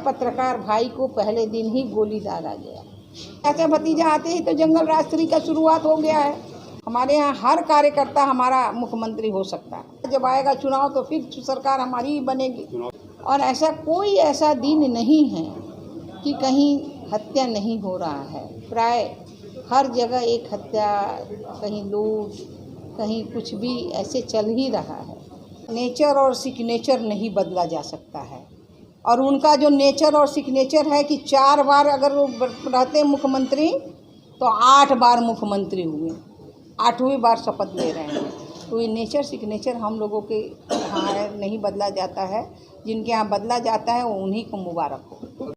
पत्रकार भाई को पहले दिन ही गोली दागा गया। ऐसे भतीजा आते ही तो जंगल राज 3 का शुरुआत हो गया है। हमारे यहाँ हर कार्यकर्ता हमारा मुख्यमंत्री हो सकता है। जब आएगा चुनाव तो फिर सरकार हमारी ही बनेगी। और ऐसा कोई ऐसा दिन नहीं है कि कहीं हत्या नहीं हो रहा है। प्राय हर जगह एक हत्या, कहीं लूट, कहीं कुछ भी ऐसे चल ही रहा है। नेचर और सिग्नेचर नहीं बदला जा सकता है। और उनका जो नेचर और सिग्नेचर है कि 4 बार अगर वो रहते मुख्यमंत्री तो 8 बार मुख्यमंत्री हुए, 8वीं बार शपथ ले रहे हैं। तो ये नेचर सिग्नेचर हम लोगों के यहाँ नहीं बदला जाता है। जिनके यहाँ बदला जाता है वो उन्हीं को मुबारक हो।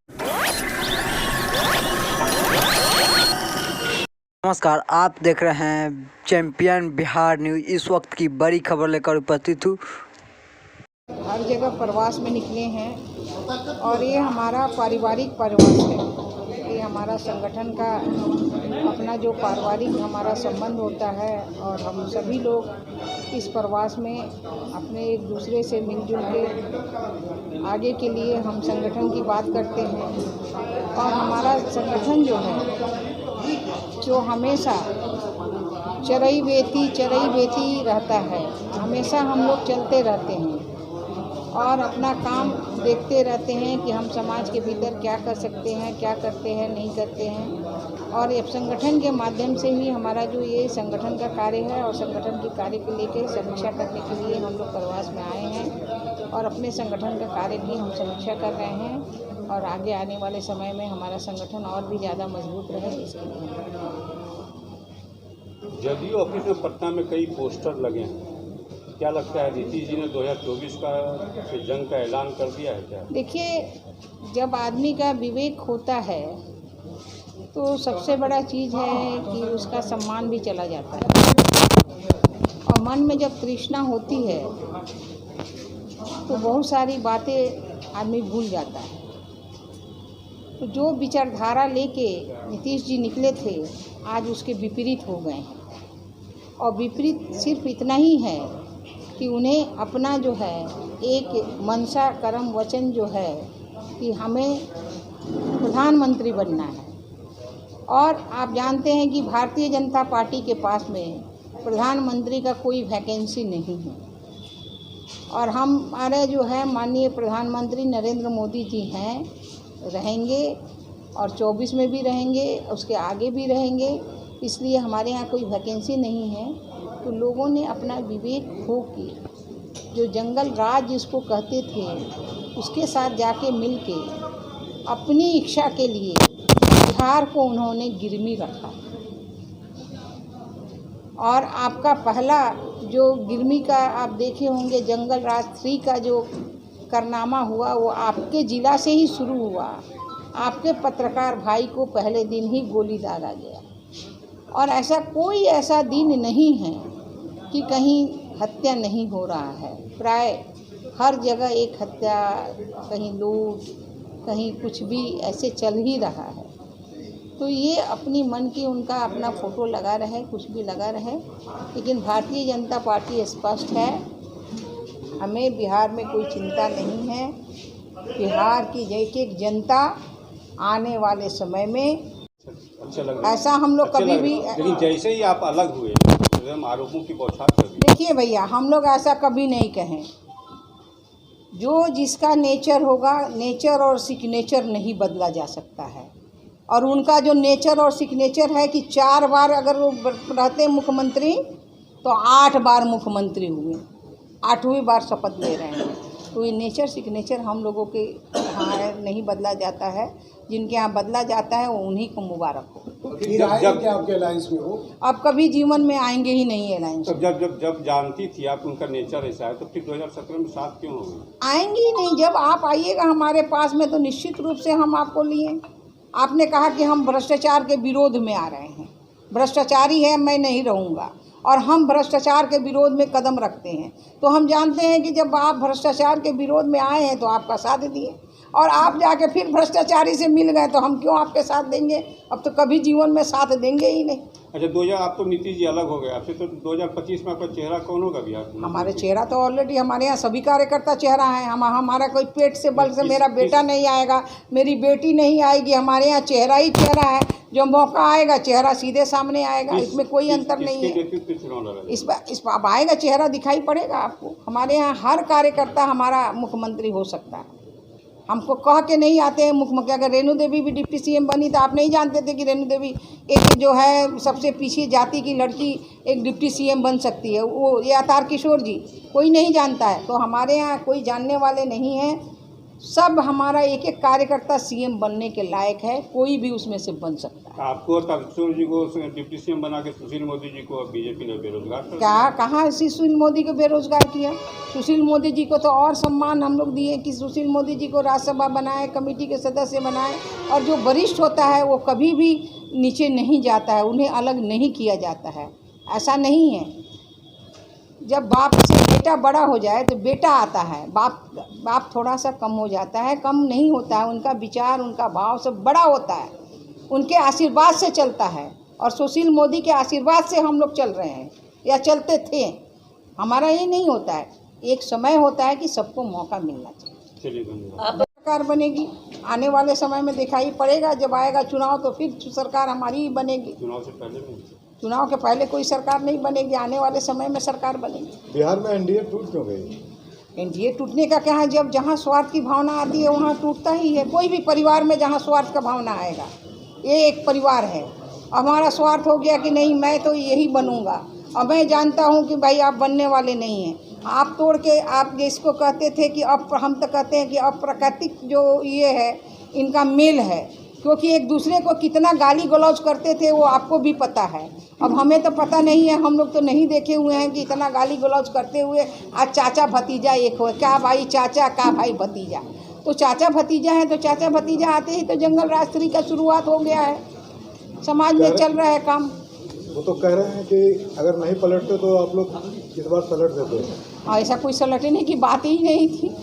नमस्कार, आप देख रहे हैं चैंपियन बिहार न्यूज़। इस वक्त की बड़ी खबर लेकर उपस्थित हूँ। हर जगह प्रवास में निकले हैं और ये हमारा पारिवारिक प्रवास है। ये हमारा संगठन का अपना जो पारिवारिक हमारा संबंध होता है और हम सभी लोग इस प्रवास में अपने एक दूसरे से मिलजुल के आगे के लिए हम संगठन की बात करते हैं। और हमारा संगठन जो है जो हमेशा चरई बेती रहता है। हमेशा हम लोग चलते रहते हैं और अपना काम देखते रहते हैं कि हम समाज के भीतर क्या कर सकते हैं, क्या करते हैं, नहीं करते हैं। और ये संगठन के माध्यम से ही हमारा जो ये संगठन का कार्य है और संगठन के कार्य को लेकर समीक्षा करने के लिए हम लोग प्रवास में आए हैं और अपने संगठन का कार्य की हम समीक्षा कर रहे हैं। और आगे आने वाले समय में हमारा संगठन और भी ज़्यादा मजबूत रहे, इसके लिए। जदयू ऑफिस में पटना में कई पोस्टर लगे हैं, क्या लगता है नीतीश जी ने 2024 का जंग का ऐलान कर दिया है क्या? देखिए, जब आदमी का विवेक होता है तो सबसे बड़ा चीज़ है कि उसका सम्मान भी चला जाता है। और मन में जब तृष्णा होती है तो बहुत सारी बातें आदमी भूल जाता है। तो जो विचारधारा लेके नीतीश जी निकले थे आज उसके विपरीत हो गए हैं। और विपरीत सिर्फ इतना ही है कि उन्हें अपना जो है एक मनसा कर्म वचन जो है कि हमें प्रधानमंत्री बनना है। और आप जानते हैं कि भारतीय जनता पार्टी के पास में प्रधानमंत्री का कोई वैकेंसी नहीं है। और हमारे जो है माननीय प्रधानमंत्री नरेंद्र मोदी जी हैं, रहेंगे और 24 में भी रहेंगे, उसके आगे भी रहेंगे। इसलिए हमारे यहाँ कोई वैकेंसी नहीं है। तो लोगों ने अपना विवेक खो के जो जंगल राज जिसको कहते थे उसके साथ जाके मिल के अपनी इच्छा के लिए बिहार को उन्होंने गिरमी रखा। और आपका पहला जो गिरमी का आप देखे होंगे जंगल राज 3 का जो कारनामा हुआ वो आपके ज़िला से ही शुरू हुआ। आपके पत्रकार भाई को पहले दिन ही गोली दागा गया। और ऐसा कोई ऐसा दिन नहीं है कि कहीं हत्या नहीं हो रहा है। प्राय हर जगह एक हत्या, कहीं लूट, कहीं कुछ भी ऐसे चल ही रहा है। तो ये अपनी मन की उनका अपना फ़ोटो लगा रहे, कुछ भी लगा रहे, लेकिन भारतीय जनता पार्टी स्पष्ट है। हमें बिहार में कोई चिंता नहीं है। बिहार की एक जनता आने वाले समय में अच्छा लग रहा है। ऐसा हम लोग कभी भी, लेकिन जैसे ही आप अलग हुए तो हम आरोपों की बौछार कर दी। देखिए भैया, हम लोग ऐसा कभी नहीं कहें। जो जिसका नेचर होगा, नेचर और सिग्नेचर नहीं बदला जा सकता है। और उनका जो नेचर और सिग्नेचर है कि 4 बार अगर वो रहते मुख्यमंत्री तो 8 बार मुख्यमंत्री हुए, 8वीं बार शपथ ले रहे हैं। तो ये नेचर सिग्नेचर हम लोगों के यहाँ नहीं बदला जाता है। जिनके यहाँ बदला जाता है वो उन्हीं को मुबारक हो। जब आपके अलायंस में हो, अब कभी जीवन में आएंगे ही नहीं अलायंस। तो जब जानती थी आप उनका नेचर ऐसा है तो फिर 2017 में साथ क्यों हो गई? आएंगे ही नहीं। जब आप आइएगा हमारे पास में तो निश्चित रूप से हम आपको लिए। आपने कहा कि हम भ्रष्टाचार के विरोध में आ रहे हैं। भ्रष्टाचारी है, मैं नहीं रहूँगा। और हम भ्रष्टाचार के विरोध में कदम रखते हैं। तो हम जानते हैं कि जब आप भ्रष्टाचार के विरोध में आए हैं तो आपका साथ दिए। और आप जाके फिर भ्रष्टाचारी से मिल गए तो हम क्यों आपके साथ देंगे? अब तो कभी जीवन में साथ देंगे ही नहीं। अच्छा, 2000 आप तो नीतीश जी अलग हो गए, आपसे तो 2025 में आपका चेहरा कौन होगा बिहार में? हमारे चेहरा तो ऑलरेडी हमारे यहाँ सभी कार्यकर्ता चेहरा है। हमारा कोई पेट से बल से मेरा बेटा नहीं आएगा, मेरी बेटी नहीं आएगी। हमारे यहाँ चेहरा ही चेहरा है, जो मौका आएगा चेहरा सीधे सामने आएगा, इसमें कोई अंतर नहीं है। इस बार आएगा चेहरा दिखाई पड़ेगा आपको। हमारे यहाँ हर कार्यकर्ता हमारा मुख्यमंत्री हो सकता है। हमको कह के नहीं आते हैं मुख्यमंत्री। अगर रेणु देवी भी डिप्टी सीएम बनी तो आप नहीं जानते थे कि रेणु देवी एक जो है सबसे पीछे जाति की लड़की एक डिप्टी सीएम बन सकती है, वो या तार किशोर जी, कोई नहीं जानता है। तो हमारे यहाँ कोई जानने वाले नहीं हैं, सब हमारा एक एक कार्यकर्ता सीएम बनने के लायक है, कोई भी उसमें से बन सकता है। आपको किशोर जी को डिप्टी सीएम बना के सुशील मोदी जी को बीजेपी ने बेरोजगार कर क्या कहाँ सुशील मोदी को बेरोजगार किया? सुशील मोदी जी को तो और सम्मान हम लोग दिए कि सुशील मोदी जी को राज्यसभा बनाए, कमेटी के सदस्य बनाए। और जो वरिष्ठ होता है वो कभी भी नीचे नहीं जाता है, उन्हें अलग नहीं किया जाता है। ऐसा नहीं है, जब बाप से बेटा बड़ा हो जाए तो बेटा आता है, बाप थोड़ा सा कम हो जाता है, कम नहीं होता है। उनका विचार, उनका भाव सब बड़ा होता है, उनके आशीर्वाद से चलता है। और सुशील मोदी के आशीर्वाद से हम लोग चल रहे हैं या चलते थे। हमारा ये नहीं होता है, एक समय होता है कि सबको मौका मिलना चाहिए। चलिए, धन्यवाद। सरकार बनेगी आने वाले समय में, दिखाई पड़ेगा। जब आएगा चुनाव तो फिर सरकार हमारी ही बनेगी। चुनाव से पहले नहीं? चुनाव के पहले कोई सरकार नहीं बनेगी, आने वाले समय में सरकार बनेगी। बिहार में एनडीए टूट क्यों गई? एनडीए टूटने का क्या है, जब जहाँ स्वार्थ की भावना आती है वहाँ टूटता ही है। कोई भी परिवार में जहाँ स्वार्थ का भावना आएगा, ये एक परिवार है, हमारा स्वार्थ हो गया कि नहीं मैं तो यही बनूंगा, और मैं जानता हूँ कि भाई आप बनने वाले नहीं हैं। आप तोड़ के आप जिसको कहते थे कि अब हम तो कहते हैं कि अप्राकृतिक जो ये है इनका मेल है, क्योंकि एक दूसरे को कितना गाली गलौज करते थे वो आपको भी पता है। अब हमें तो पता नहीं है, हम लोग तो नहीं देखे हुए हैं कि इतना गाली गलौज करते हुए आज चाचा भतीजा एक हो। क्या भाई चाचा, क्या भाई भतीजा? तो चाचा भतीजा है तो चाचा भतीजा आते ही तो जंगल राज 3 का शुरुआत हो गया है, समाज में चल रहा है काम। वो तो कह रहे हैं कि अगर नहीं पलटते तो आप लोग इस बार पलट देते हैं। ऐसा कोई सलटने की बात ही नहीं थी।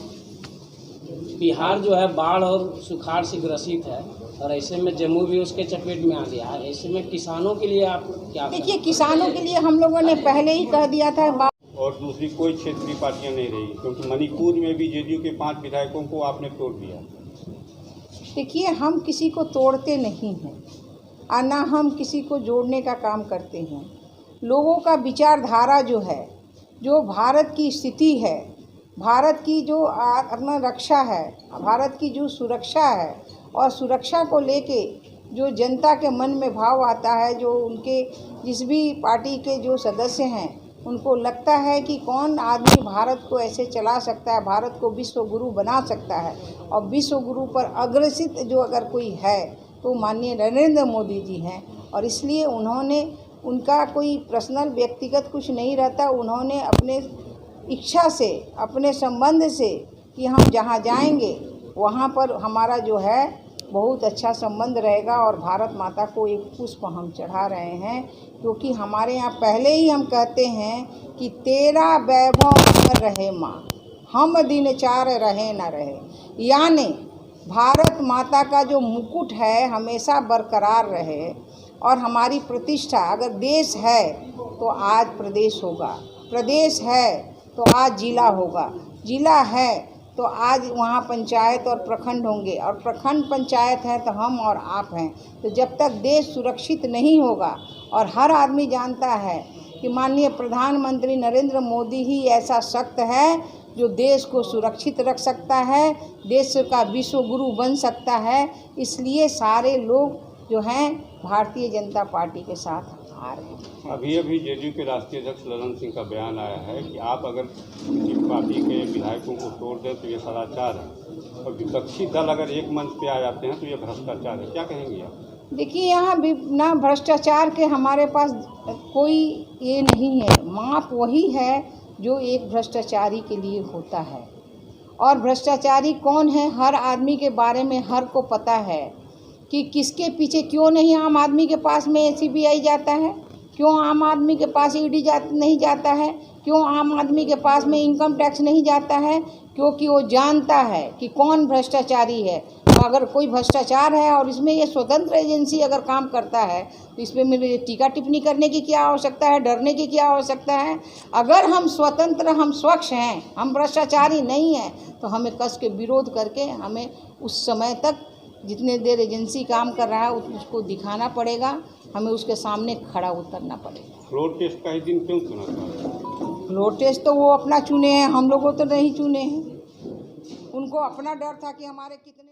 बिहार जो है बाढ़ और सुखाड़ से ग्रसित है, और ऐसे में जम्मू भी उसके चपेट में आ गया है। ऐसे में किसानों के लिए आप क्या? देखिए, किसानों के लिए हम लोगों ने पहले ही कह दिया था। और दूसरी कोई क्षेत्रीय पार्टियां नहीं रही, क्योंकि मणिपुर में भी जेडीयू के 5 विधायकों को आपने तोड़ दिया। देखिए, हम किसी को तोड़ते नहीं हैं और ना हम किसी को जोड़ने का काम करते हैं। लोगों का विचारधारा जो है, जो भारत की स्थिति है, भारत की जो आत्मरक्षा है, भारत की जो सुरक्षा है, और सुरक्षा को लेके जो जनता के मन में भाव आता है, जो उनके जिस भी पार्टी के जो सदस्य हैं उनको लगता है कि कौन आदमी भारत को ऐसे चला सकता है, भारत को विश्व गुरु बना सकता है, और विश्व गुरु पर अग्रसित जो अगर कोई है तो माननीय नरेंद्र मोदी जी हैं। और इसलिए उन्होंने, उनका कोई पर्सनल व्यक्तिगत कुछ नहीं रहता, उन्होंने अपने इच्छा से, अपने संबंध से कि हम जहाँ जाएंगे वहाँ पर हमारा जो है बहुत अच्छा संबंध रहेगा, और भारत माता को एक पुष्प हम चढ़ा रहे हैं। क्योंकि हमारे यहाँ पहले ही हम कहते हैं कि तेरा वैभव अमर रहे माँ, हम दिन 4 रहे न रहे। यानी भारत माता का जो मुकुट है हमेशा बरकरार रहे, और हमारी प्रतिष्ठा, अगर देश है तो आज प्रदेश होगा, प्रदेश है तो आज जिला होगा, जिला है तो आज वहाँ पंचायत और प्रखंड होंगे, और प्रखंड पंचायत है तो हम और आप हैं। तो जब तक देश सुरक्षित नहीं होगा, और हर आदमी जानता है कि माननीय प्रधानमंत्री नरेंद्र मोदी ही ऐसा शख्स है जो देश को सुरक्षित रख सकता है, देश का विश्व गुरु बन सकता है। इसलिए सारे लोग जो हैं भारतीय जनता पार्टी के साथ आ रहे हैं। अभी जेडीयू के राष्ट्रीय अध्यक्ष ललन सिंह का बयान आया है कि आप अगर किसी पार्टी के विधायकों को तोड़ दें तो ये सदाचार है, और विपक्षी दल अगर एक मंच पे आ जाते हैं तो ये भ्रष्टाचार है। क्या कहेंगे आप? देखिए, यहाँ ना भ्रष्टाचार के हमारे पास कोई ये नहीं है, माप वही है जो एक भ्रष्टाचारी के लिए होता है। और भ्रष्टाचारी कौन है, हर आदमी के बारे में हर को पता है कि किसके पीछे। क्यों नहीं आम आदमी के पास में सीबीआई जाता है, क्यों आम आदमी के पास ईडी नहीं जाता है, क्यों आम आदमी के पास में इनकम टैक्स नहीं जाता है, क्योंकि वो जानता है कि कौन भ्रष्टाचारी है। अगर कोई भ्रष्टाचार है और इसमें ये स्वतंत्र एजेंसी अगर काम करता है तो इसमें मेरे टीका टिप्पणी करने की क्या आवश्यकता है, डरने की क्या आवश्यकता है। अगर हम स्वतंत्र, हम स्वच्छ हैं, हम भ्रष्टाचारी नहीं हैं, तो हमें कस के विरोध करके हमें उस समय तक जितने देर एजेंसी काम कर रहा है उसको दिखाना पड़ेगा, हमें उसके सामने खड़ा उतरना पड़ेगा। फ्लोर टेस्ट का ही दिन क्यों चुना था? फ्लोर टेस्ट तो वो अपना चुने हैं, हम लोगों तो नहीं चुने हैं। उनको अपना डर था कि हमारे कितने